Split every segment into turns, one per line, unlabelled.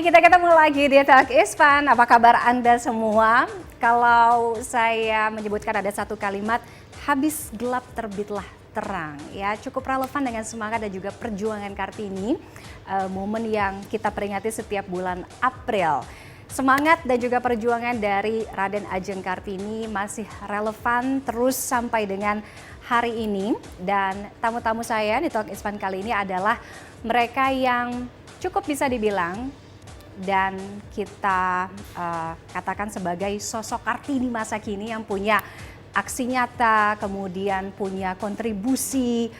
kita ketemu lagi di Talk is Fun. Apa kabar Anda semua? Kalau saya menyebutkan ada satu kalimat, habis gelap terbitlah terang. Ya, cukup relevan dengan semangat dan juga perjuangan Kartini, momen yang kita peringati setiap bulan April. Semangat dan juga perjuangan dari Raden Ajeng Kartini masih relevan terus sampai dengan hari ini. Dan tamu-tamu saya di Talk is Fun kali ini adalah mereka yang cukup bisa dibilang dan kita katakan sebagai sosok Kartini masa kini yang punya aksi nyata, kemudian punya kontribusi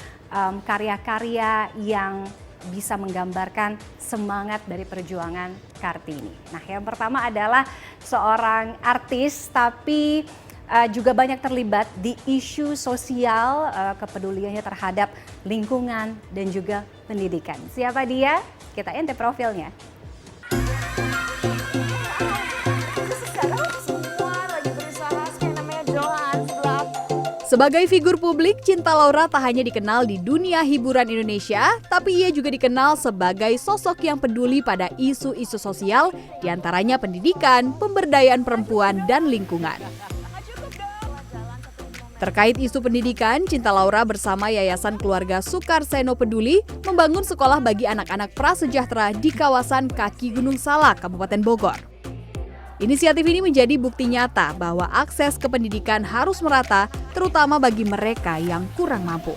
karya-karya yang bisa menggambarkan semangat dari perjuangan Kartini. Nah, yang pertama adalah seorang artis tapi juga banyak terlibat di isu sosial, kepeduliannya terhadap lingkungan dan juga pendidikan. Siapa dia? Kita intip profilnya.
Sebagai figur publik, Cinta Laura tak hanya dikenal di dunia hiburan Indonesia, tapi ia juga dikenal sebagai sosok yang peduli pada isu-isu sosial, diantaranya pendidikan, pemberdayaan perempuan, dan lingkungan. Terkait isu pendidikan, Cinta Laura bersama Yayasan Keluarga Sukarseno Peduli membangun sekolah bagi anak-anak prasejahtera di kawasan kaki Gunung Salak, Kabupaten Bogor. Inisiatif ini menjadi bukti nyata bahwa akses ke pendidikan harus merata, terutama bagi mereka yang kurang mampu.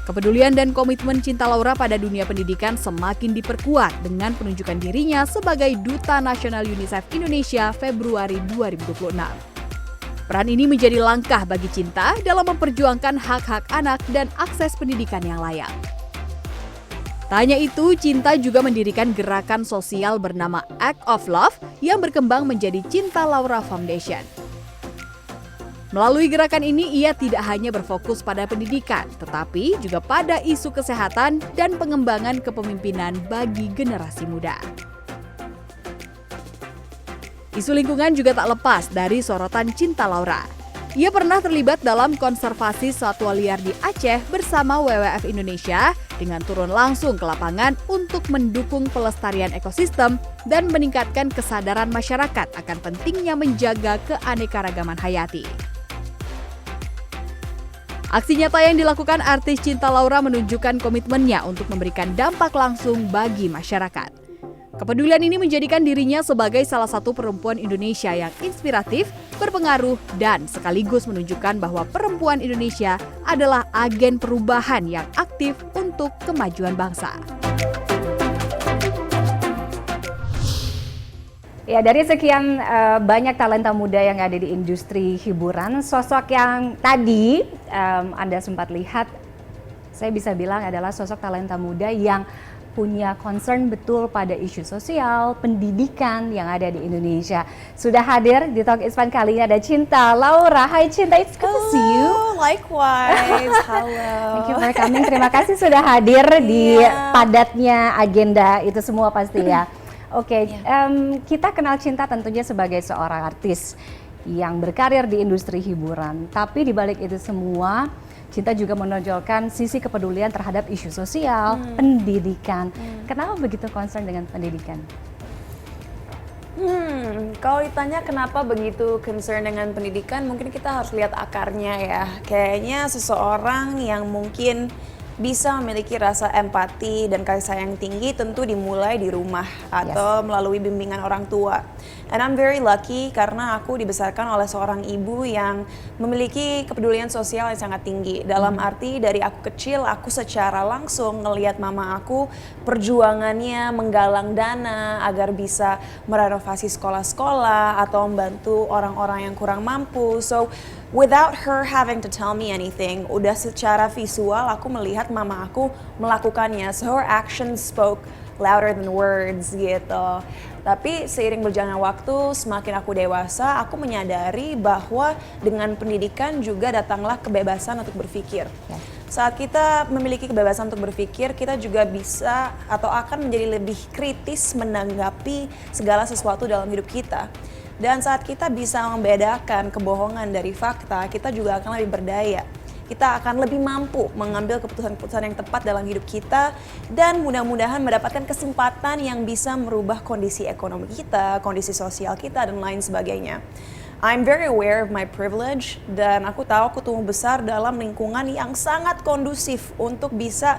Kepedulian dan komitmen Cinta Laura pada dunia pendidikan semakin diperkuat dengan penunjukan dirinya sebagai Duta Nasional UNICEF Indonesia Februari 2026. Peran ini menjadi langkah bagi Cinta dalam memperjuangkan hak-hak anak dan akses pendidikan yang layak. Tak hanya itu, Cinta juga mendirikan gerakan sosial bernama Act of Love yang berkembang menjadi Cinta Laura Foundation. Melalui gerakan ini, ia tidak hanya berfokus pada pendidikan, tetapi juga pada isu kesehatan dan pengembangan kepemimpinan bagi generasi muda. Isu lingkungan juga tak lepas dari sorotan Cinta Laura. Ia pernah terlibat dalam konservasi satwa liar di Aceh bersama WWF Indonesia dengan turun langsung ke lapangan untuk mendukung pelestarian ekosistem dan meningkatkan kesadaran masyarakat akan pentingnya menjaga keanekaragaman hayati. Aksi nyata yang dilakukan artis Cinta Laura menunjukkan komitmennya untuk memberikan dampak langsung bagi masyarakat. Kepedulian ini menjadikan dirinya sebagai salah satu perempuan Indonesia yang inspiratif, berpengaruh, dan sekaligus menunjukkan bahwa perempuan Indonesia adalah agen perubahan yang aktif untuk kemajuan bangsa.
Ya, dari sekian banyak talenta muda yang ada di industri hiburan, sosok yang tadi Anda sempat lihat, saya bisa bilang adalah sosok talenta muda yang punya concern betul pada isu sosial, pendidikan yang ada di Indonesia. Sudah hadir di Talk is Fun kali ini ada Cinta Laura. Hai Cinta, it's good to see you.
Likewise. Halo.
Thank you for coming. Terima kasih sudah hadir di padatnya agenda itu semua pasti ya. Oke, kita kenal Cinta tentunya sebagai seorang artis yang berkarir di industri hiburan. Tapi di balik itu semua, Cinta juga menonjolkan sisi kepedulian terhadap isu sosial, pendidikan. Kenapa begitu concern dengan pendidikan?
Kalau ditanya kenapa begitu concern dengan pendidikan, mungkin kita harus lihat akarnya ya. Kayaknya seseorang yang mungkin bisa memiliki rasa empati dan kasih sayang tinggi tentu dimulai di rumah atau melalui bimbingan orang tua. And I'm very lucky karena aku dibesarkan oleh seorang ibu yang memiliki kepedulian sosial yang sangat tinggi. Dalam arti dari aku kecil, aku secara langsung ngelihat mama aku perjuangannya menggalang dana agar bisa merenovasi sekolah-sekolah atau membantu orang-orang yang kurang mampu. So without her having to tell me anything, udah secara visual aku melihat mama aku melakukannya. So her actions spoke louder than words gitu. Tapi seiring berjalannya waktu, semakin aku dewasa, aku menyadari bahwa dengan pendidikan juga datanglah kebebasan untuk berpikir. Saat kita memiliki kebebasan untuk berpikir, kita juga bisa atau akan menjadi lebih kritis menanggapi segala sesuatu dalam hidup kita. Dan saat kita bisa membedakan kebohongan dari fakta, kita juga akan lebih berdaya. kita akan lebih mampu mengambil keputusan-keputusan yang tepat dalam hidup kita dan mudah-mudahan mendapatkan kesempatan yang bisa merubah kondisi ekonomi kita, kondisi sosial kita dan lain sebagainya. I'm very aware of my privilege dan aku tahu aku tumbuh besar dalam lingkungan yang sangat kondusif untuk bisa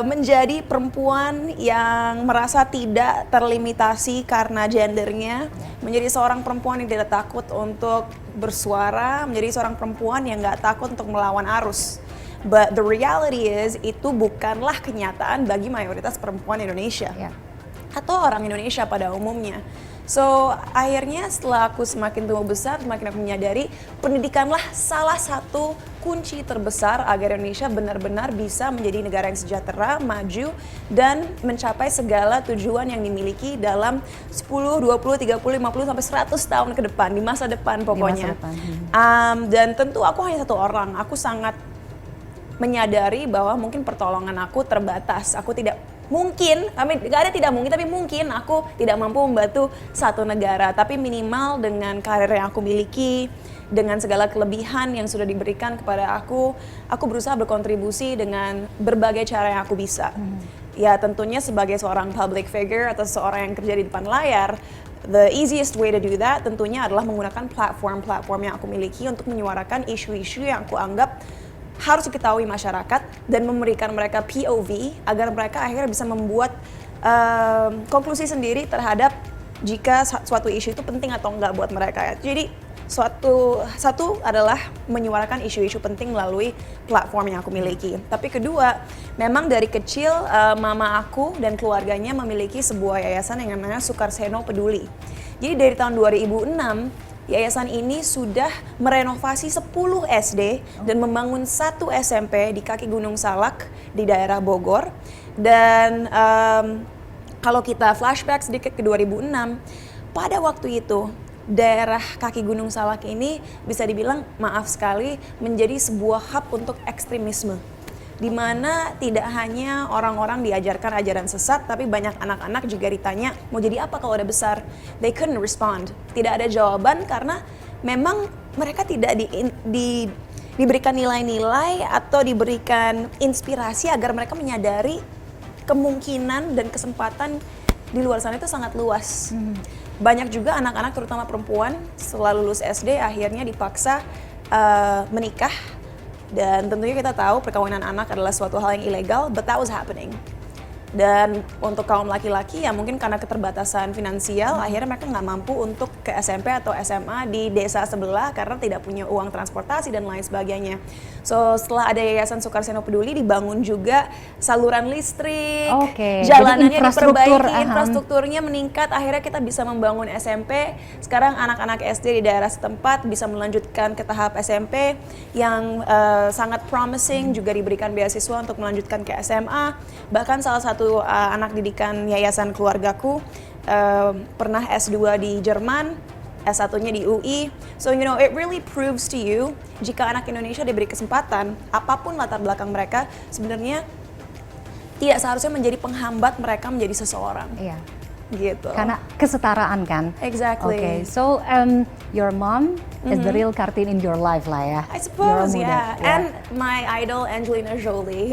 menjadi perempuan yang merasa tidak terlimitasi karena gendernya, menjadi seorang perempuan yang tidak takut untuk bersuara, menjadi seorang perempuan yang nggak takut untuk melawan arus. But the reality is, itu bukanlah kenyataan bagi mayoritas perempuan Indonesia atau orang Indonesia pada umumnya. So, akhirnya setelah aku semakin tumbuh besar, semakin aku menyadari pendidikanlah salah satu kunci terbesar agar Indonesia benar-benar bisa menjadi negara yang sejahtera, maju, dan mencapai segala tujuan yang dimiliki dalam 10, 20, 30, 50, sampai 100 tahun ke depan, di masa depan pokoknya. Dan tentu aku hanya satu orang, aku sangat menyadari bahwa mungkin pertolongan aku terbatas, aku tidak mungkin, gak ada tidak mungkin, tapi mungkin aku tidak mampu membantu satu negara. Tapi minimal dengan karir yang aku miliki, dengan segala kelebihan yang sudah diberikan kepada aku berusaha berkontribusi dengan berbagai cara yang aku bisa. Ya tentunya sebagai seorang public figure atau seorang yang kerja di depan layar, the easiest way to do that tentunya adalah menggunakan platform yang aku miliki untuk menyuarakan isu-isu yang aku anggap harus diketahui masyarakat dan memberikan mereka POV agar mereka akhirnya bisa membuat konklusi sendiri terhadap jika suatu isu itu penting atau enggak buat mereka. Jadi satu adalah menyuarakan isu-isu penting melalui platform yang aku miliki. Tapi kedua, memang dari kecil mama aku dan keluarganya memiliki sebuah yayasan yang namanya Sukarseno Peduli. Jadi dari tahun 2006 yayasan ini sudah merenovasi 10 SD dan membangun 1 SMP di kaki Gunung Salak di daerah Bogor. Dan kalau kita flashback sedikit ke 2006, pada waktu itu daerah kaki Gunung Salak ini bisa dibilang maaf sekali menjadi sebuah hub untuk ekstremisme. Di mana tidak hanya orang-orang diajarkan ajaran sesat, tapi banyak anak-anak juga ditanya, mau jadi apa kalau udah besar? They couldn't respond. Tidak ada jawaban karena memang mereka tidak diberikan nilai-nilai atau diberikan inspirasi agar mereka menyadari kemungkinan dan kesempatan di luar sana itu sangat luas. Banyak juga anak-anak terutama perempuan setelah lulus SD akhirnya dipaksa menikah. Dan tentunya kita tahu perkawinan anak adalah suatu hal yang ilegal, but that was happening. Dan untuk kaum laki-laki ya mungkin karena keterbatasan finansial akhirnya mereka nggak mampu untuk ke SMP atau SMA di desa sebelah karena tidak punya uang transportasi dan lain sebagainya. So setelah ada Yayasan Sukarseno Peduli dibangun juga saluran listrik, jalanannya diperbaiki, infrastrukturnya meningkat, akhirnya kita bisa membangun SMP. Sekarang anak-anak SD di daerah setempat bisa melanjutkan ke tahap SMP yang sangat promising, juga diberikan beasiswa untuk melanjutkan ke SMA. Bahkan salah satu anak didikan yayasan keluargaku pernah S2 di Jerman, S1-nya di UI. So you know, it really proves to you jika anak Indonesia diberi kesempatan, apapun latar belakang mereka, sebenarnya tidak seharusnya menjadi penghambat mereka menjadi seseorang.
Iya.
Gitu.
Karena kesetaraan kan.
Exactly.
Okay, so your mom is the real Kartini in your life lah ya.
I suppose, yeah. And my idol Angelina Jolie.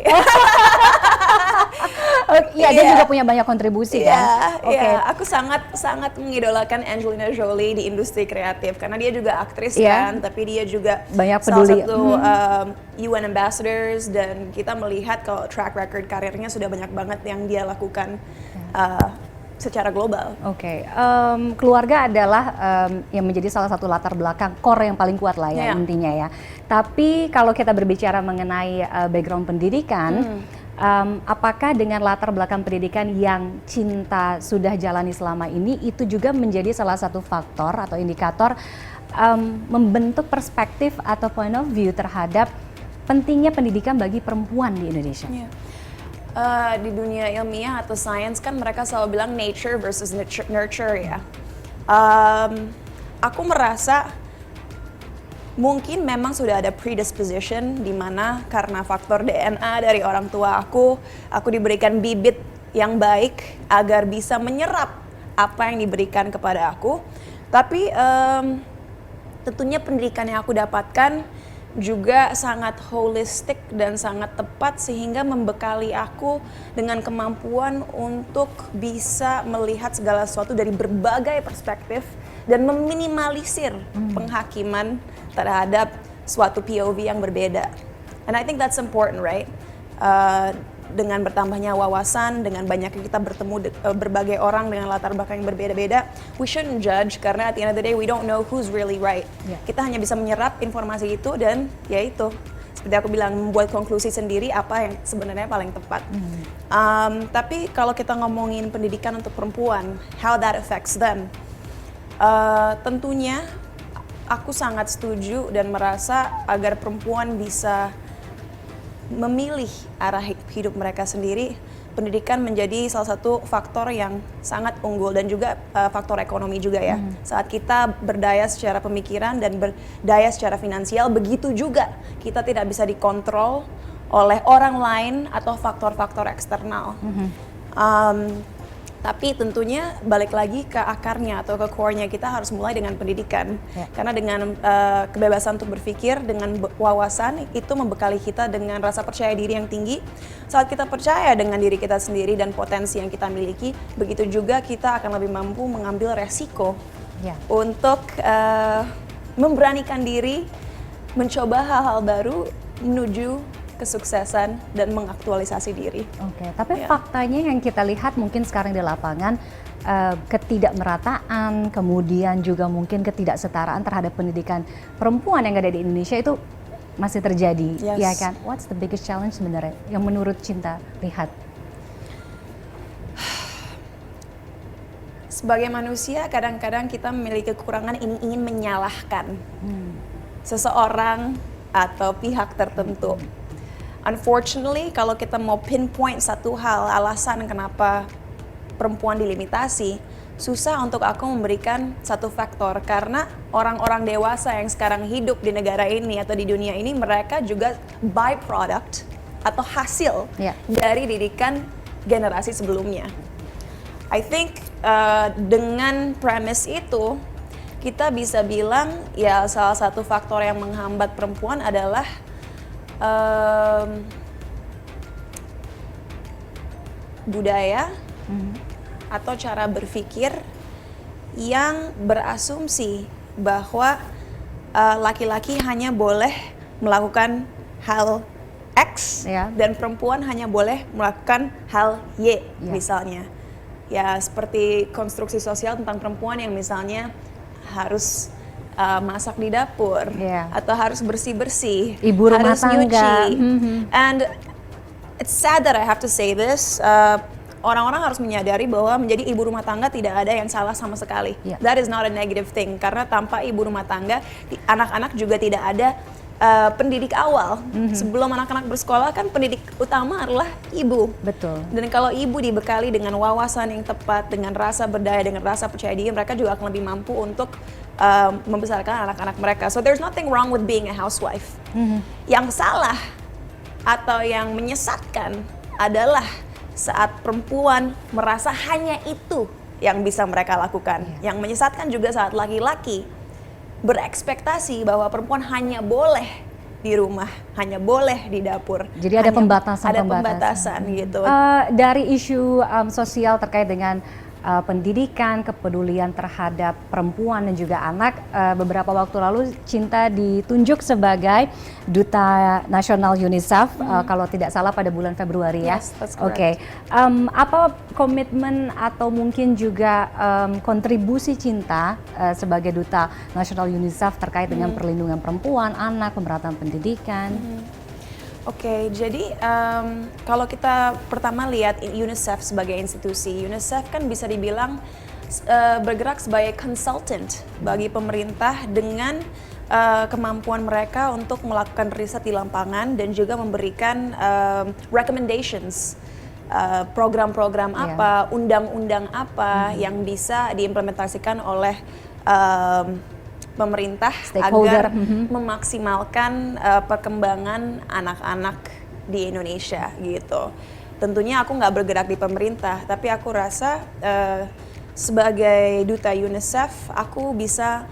Iya, dia juga punya banyak kontribusi kan.
Iya, aku sangat mengidolakan Angelina Jolie di industri kreatif karena dia juga aktris kan, tapi dia juga
banyak
salah
peduli.
satu UN ambassadors dan kita melihat kalau track record karirnya sudah banyak banget yang dia lakukan secara global. Oke,
keluarga adalah yang menjadi salah satu latar belakang core yang paling kuat lah ya intinya ya. Tapi kalau kita berbicara mengenai background pendidikan, apakah dengan latar belakang pendidikan yang Cinta sudah jalani selama ini itu juga menjadi salah satu faktor atau indikator membentuk perspektif atau point of view terhadap pentingnya pendidikan bagi perempuan di Indonesia?
Di dunia ilmiah atau sains kan mereka selalu bilang nature versus nurture ya. Aku merasa mungkin memang sudah ada predisposition di mana karena faktor DNA dari orang tua aku diberikan bibit yang baik agar bisa menyerap apa yang diberikan kepada aku. Tapi tentunya pendidikan yang aku dapatkan juga sangat holistik dan sangat tepat sehingga membekali aku dengan kemampuan untuk bisa melihat segala sesuatu dari berbagai perspektif dan meminimalisir penghakiman terhadap suatu POV yang berbeda. And I think that's important, right? Dengan bertambahnya wawasan, dengan banyaknya kita bertemu berbagai orang dengan latar belakang yang berbeda-beda, we shouldn't judge karena at the end of the day we don't know who's really right.
Yeah.
Kita hanya bisa menyerap informasi itu dan ya itu, seperti aku bilang, membuat konklusi sendiri apa yang sebenarnya paling tepat. Tapi kalau kita ngomongin pendidikan untuk perempuan, how that affects them, tentunya aku sangat setuju dan merasa agar perempuan bisa memilih arah hidup mereka sendiri, pendidikan menjadi salah satu faktor yang sangat unggul dan juga faktor ekonomi juga ya. Saat kita berdaya secara pemikiran dan berdaya secara finansial, begitu juga kita tidak bisa dikontrol oleh orang lain atau faktor-faktor eksternal. Tapi tentunya balik lagi ke akarnya atau ke core-nya, kita harus mulai dengan pendidikan. Karena dengan kebebasan untuk berpikir, dengan wawasan, itu membekali kita dengan rasa percaya diri yang tinggi. Saat kita percaya dengan diri kita sendiri dan potensi yang kita miliki, begitu juga kita akan lebih mampu mengambil resiko untuk memberanikan diri, mencoba hal-hal baru, menuju kesuksesan dan mengaktualisasi diri.
Oke, tapi faktanya yang kita lihat mungkin sekarang di lapangan, ketidakmerataan, kemudian juga mungkin ketidaksetaraan terhadap pendidikan perempuan yang ada di Indonesia itu masih terjadi, ya kan? What's the biggest challenge sebenarnya yang menurut Cinta lihat?
Sebagai manusia, kadang-kadang kita memiliki kekurangan ingin menyalahkan seseorang atau pihak tertentu. Unfortunately, kalau kita mau pinpoint satu hal, alasan kenapa perempuan dilimitasi, susah untuk aku memberikan satu faktor. Karena orang-orang dewasa yang sekarang hidup di negara ini atau di dunia ini, mereka juga byproduct atau hasil dari didikan generasi sebelumnya. I think dengan premise itu, kita bisa bilang ya salah satu faktor yang menghambat perempuan adalah budaya atau cara berpikir yang berasumsi bahwa laki-laki hanya boleh melakukan hal X dan perempuan hanya boleh melakukan hal Y misalnya. Ya seperti konstruksi sosial tentang perempuan yang misalnya harus masak di dapur atau harus bersih-bersih,
ibu rumah
harus
tangga.
nyuci. And it's sad that I have to say this. Orang-orang harus menyadari bahwa menjadi ibu rumah tangga tidak ada yang salah sama sekali. That is not a negative thing. Karena tanpa ibu rumah tangga, anak-anak juga tidak ada pendidik awal. Sebelum anak-anak bersekolah kan pendidik utama adalah ibu.
Betul.
Dan kalau ibu dibekali dengan wawasan yang tepat, dengan rasa berdaya, dengan rasa percaya diri, mereka juga akan lebih mampu untuk membesarkan anak-anak mereka. So there's nothing wrong with being a housewife. Yang salah atau yang menyesatkan adalah saat perempuan merasa hanya itu yang bisa mereka lakukan. Yang menyesatkan juga saat laki-laki berekspektasi bahwa perempuan hanya boleh di rumah, hanya boleh di dapur.
Jadi ada pembatasan
gitu.
Dari isu sosial terkait dengan pendidikan, kepedulian terhadap perempuan dan juga anak, beberapa waktu lalu Cinta ditunjuk sebagai Duta Nasional UNICEF, kalau tidak salah pada bulan Februari ya.
Yes, that's correct.
Oke. Apa komitmen atau mungkin juga kontribusi Cinta sebagai Duta Nasional UNICEF terkait dengan perlindungan perempuan, anak, pemerataan pendidikan?
Oke, jadi kalau kita pertama lihat UNICEF sebagai institusi, UNICEF kan bisa dibilang bergerak sebagai consultant bagi pemerintah dengan kemampuan mereka untuk melakukan riset di lapangan dan juga memberikan recommendations, program-program apa, undang-undang apa yang bisa diimplementasikan oleh pemerintah agar memaksimalkan perkembangan anak-anak di Indonesia gitu. Tentunya aku nggak bergerak di pemerintah, tapi aku rasa sebagai duta UNICEF aku bisa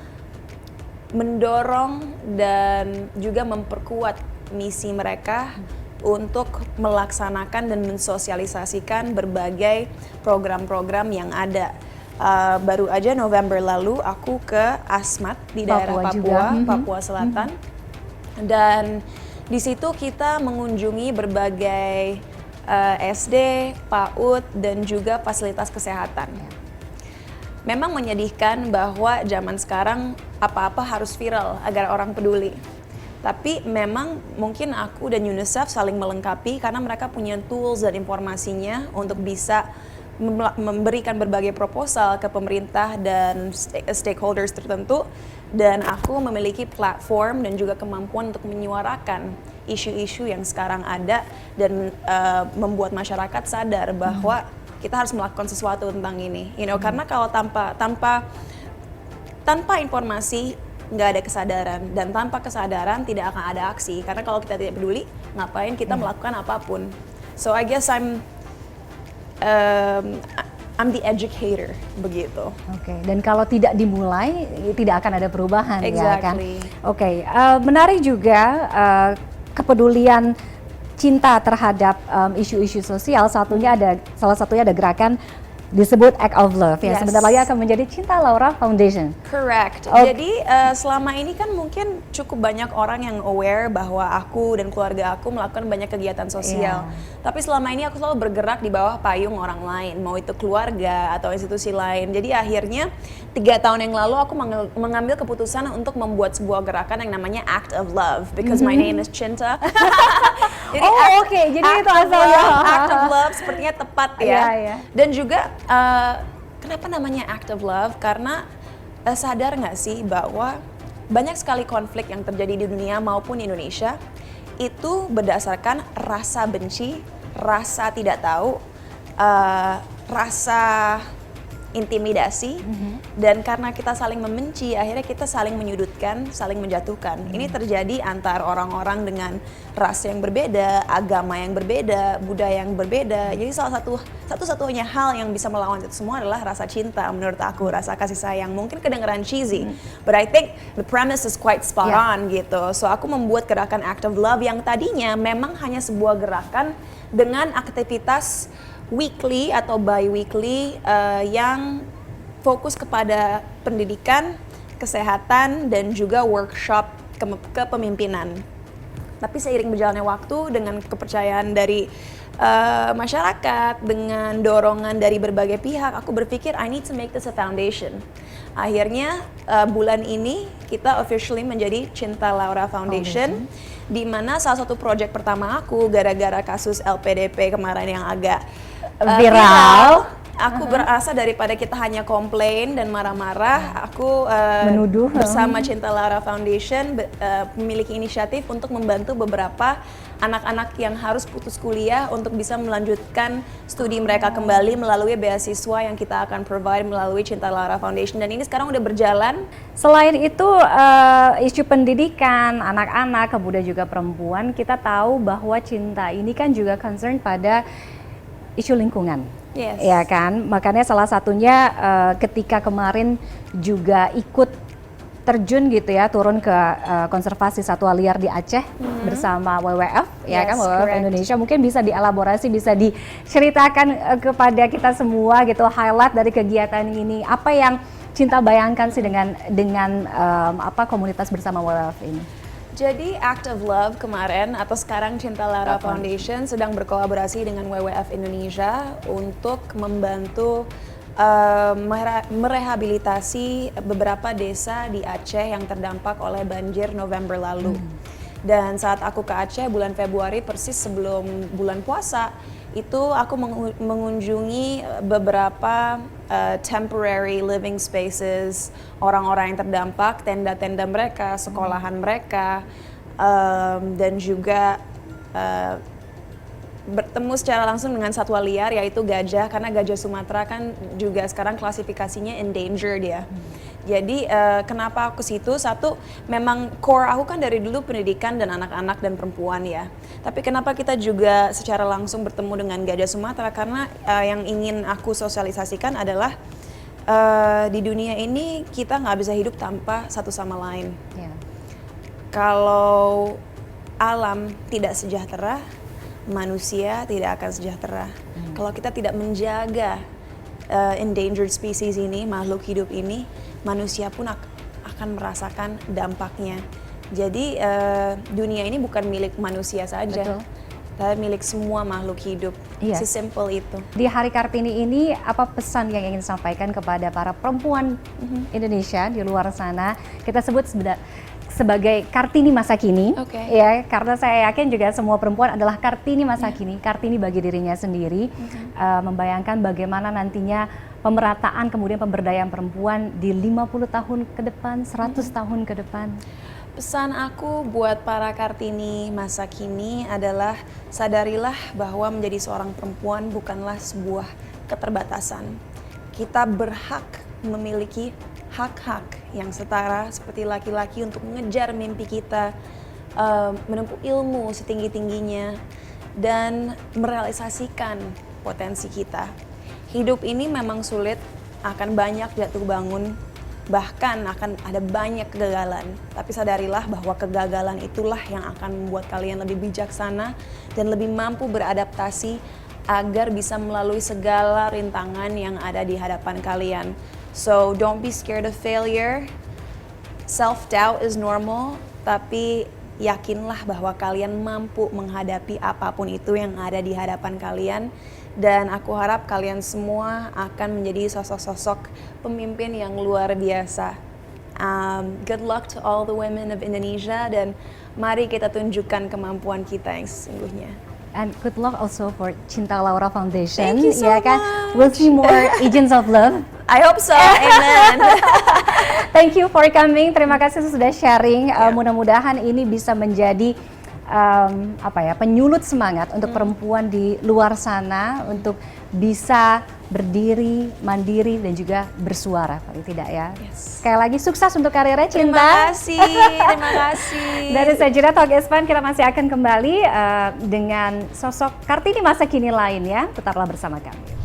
mendorong dan juga memperkuat misi mereka untuk melaksanakan dan mensosialisasikan berbagai program-program yang ada. Baru aja November lalu aku ke ASMAT di daerah Papua Selatan, dan di situ kita mengunjungi berbagai SD, PAUD, dan juga fasilitas kesehatan. Memang menyedihkan bahwa zaman sekarang apa-apa harus viral agar orang peduli. Tapi memang mungkin aku dan UNICEF saling melengkapi karena mereka punya tools dan informasinya untuk bisa memberikan berbagai proposal ke pemerintah dan stakeholders tertentu, dan aku memiliki platform dan juga kemampuan untuk menyuarakan isu-isu yang sekarang ada dan membuat masyarakat sadar bahwa kita harus melakukan sesuatu tentang ini, karena kalau tanpa informasi nggak ada kesadaran, dan tanpa kesadaran tidak akan ada aksi, karena kalau kita tidak peduli ngapain kita melakukan apapun. So I guess I'm the educator, begitu.
Oke, dan kalau tidak dimulai, tidak akan ada perubahan, ya kan?
Exactly.
Oke, menarik juga kepedulian cinta terhadap isu-isu sosial. Salah satunya ada gerakan disebut Act of Love, ya.
Yes.
Sebentar lagi akan menjadi Cinta Laura Foundation.
Correct. Jadi selama ini kan mungkin cukup banyak orang yang aware bahwa aku dan keluarga aku melakukan banyak kegiatan sosial. Tapi selama ini aku selalu bergerak di bawah payung orang lain, mau itu keluarga atau institusi lain. Jadi akhirnya 3 tahun yang lalu aku mengambil keputusan untuk membuat sebuah gerakan yang namanya Act of Love, because my name is Cinta. Jadi
Jadi itu asalnya.
Act of Love sepertinya tepat ya.
Iya.
Dan juga kenapa namanya Act of Love? Karena sadar nggak sih bahwa banyak sekali konflik yang terjadi di dunia maupun di Indonesia itu berdasarkan rasa benci, rasa tidak tahu, rasa intimidasi, dan karena kita saling membenci, akhirnya kita saling menyudutkan, saling menjatuhkan. Ini terjadi antar orang-orang dengan ras yang berbeda, agama yang berbeda, budaya yang berbeda. Jadi satu-satunya hal yang bisa melawan itu semua adalah rasa cinta, menurut aku, rasa kasih sayang. Mungkin kedengeran cheesy, but I think the premise is quite spot on gitu. So aku membuat gerakan Act of Love yang tadinya memang hanya sebuah gerakan dengan aktivitas weekly atau bi-weekly yang fokus kepada pendidikan, kesehatan, dan juga workshop kepemimpinan. Tapi seiring berjalannya waktu, dengan kepercayaan dari masyarakat, dengan dorongan dari berbagai pihak, aku berpikir I need to make this a foundation. Akhirnya bulan ini kita officially menjadi Cinta Laura Foundation, di mana salah satu proyek pertama aku gara-gara kasus LPDP kemarin yang agak viral. Aku berasa daripada kita hanya komplain dan marah-marah, aku
menuduh
bersama Cinta Laura Foundation memiliki inisiatif untuk membantu beberapa anak-anak yang harus putus kuliah untuk bisa melanjutkan studi mereka kembali melalui beasiswa yang kita akan provide melalui Cinta Laura Foundation, dan ini sekarang udah berjalan.
Selain itu isu pendidikan anak-anak, kemudian juga perempuan, kita tahu bahwa Cinta ini kan juga concern pada isu lingkungan.
Yes.
Ya kan, makanya salah satunya ketika kemarin juga ikut terjun gitu ya, turun ke konservasi satwa liar di Aceh bersama WWF, ya kan, WWF
correct.
Indonesia. Mungkin bisa dielaborasi, bisa diceritakan kepada kita semua gitu, highlight dari kegiatan ini. Apa yang Cinta bayangkan sih dengan komunitas bersama WWF ini?
Jadi Act of Love kemarin atau sekarang Cinta Laura Foundation sedang berkolaborasi dengan WWF Indonesia untuk membantu merehabilitasi beberapa desa di Aceh yang terdampak oleh banjir November lalu. Dan saat aku ke Aceh bulan Februari, persis sebelum bulan puasa, itu aku mengunjungi beberapa temporary living spaces orang-orang yang terdampak, tenda-tenda mereka, sekolahan mereka, dan juga bertemu secara langsung dengan satwa liar yaitu gajah, karena gajah Sumatera kan juga sekarang klasifikasinya endangered ya. Jadi kenapa aku situ? Satu, memang core aku kan dari dulu pendidikan dan anak-anak dan perempuan ya. Tapi kenapa kita juga secara langsung bertemu dengan gajah Sumatera? Karena yang ingin aku sosialisasikan adalah di dunia ini kita nggak bisa hidup tanpa satu sama lain.
Ya.
Kalau alam tidak sejahtera, manusia tidak akan sejahtera. Kalau kita tidak menjaga endangered species ini, makhluk hidup ini, manusia pun akan merasakan dampaknya. Jadi dunia ini bukan milik manusia saja,
Betul.
tapi milik semua makhluk hidup.
Iya.
Sesimpel itu.
Di Hari Kartini ini, apa pesan yang ingin disampaikan kepada para perempuan Indonesia di luar sana? Kita sebut sebagai Kartini masa kini,
Oke.
ya, karena saya yakin juga semua perempuan adalah Kartini masa kini, Kartini bagi dirinya sendiri, membayangkan bagaimana nantinya pemerataan kemudian pemberdayaan perempuan di 50 tahun ke depan, 100 tahun ke depan.
Pesan aku buat para Kartini masa kini adalah sadarilah bahwa menjadi seorang perempuan bukanlah sebuah keterbatasan. Kita berhak memiliki hak-hak yang setara seperti laki-laki untuk mengejar mimpi kita, menempuh ilmu setinggi-tingginya, dan merealisasikan potensi kita. Hidup ini memang sulit, akan banyak jatuh bangun, bahkan akan ada banyak kegagalan. Tapi sadarilah bahwa kegagalan itulah yang akan membuat kalian lebih bijaksana dan lebih mampu beradaptasi agar bisa melalui segala rintangan yang ada di hadapan kalian. So don't be scared of failure. Self-doubt is normal, tapi yakinlah bahwa kalian mampu menghadapi apapun itu yang ada di hadapan kalian. Dan aku harap kalian semua akan menjadi sosok-sosok pemimpin yang luar biasa. Good luck to all the women of Indonesia, dan mari kita tunjukkan kemampuan kita yang sesungguhnya.
And good luck also for Cinta Laura Foundation.
Thank you so
ya kan?
much.
We'll see more agents of love.
I hope so, amen.
Thank you for coming. Terima kasih sudah sharing. Mudah-mudahan ini bisa menjadi penyulut semangat untuk perempuan di luar sana untuk bisa berdiri, mandiri, dan juga bersuara paling tidak ya.
Yes.
Sekali lagi sukses untuk karirnya Cinta.
Terima kasih, terima kasih.
Dari Sajira Talk Espan kita masih akan kembali dengan sosok Kartini masa kini lainnya. Tetaplah bersama kami.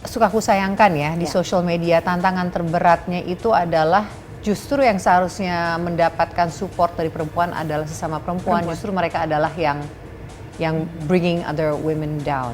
Suka aku sayangkan ya di sosial media, tantangan terberatnya itu adalah justru yang seharusnya mendapatkan support dari perempuan adalah sesama perempuan. Justru mereka adalah yang bringing other women down.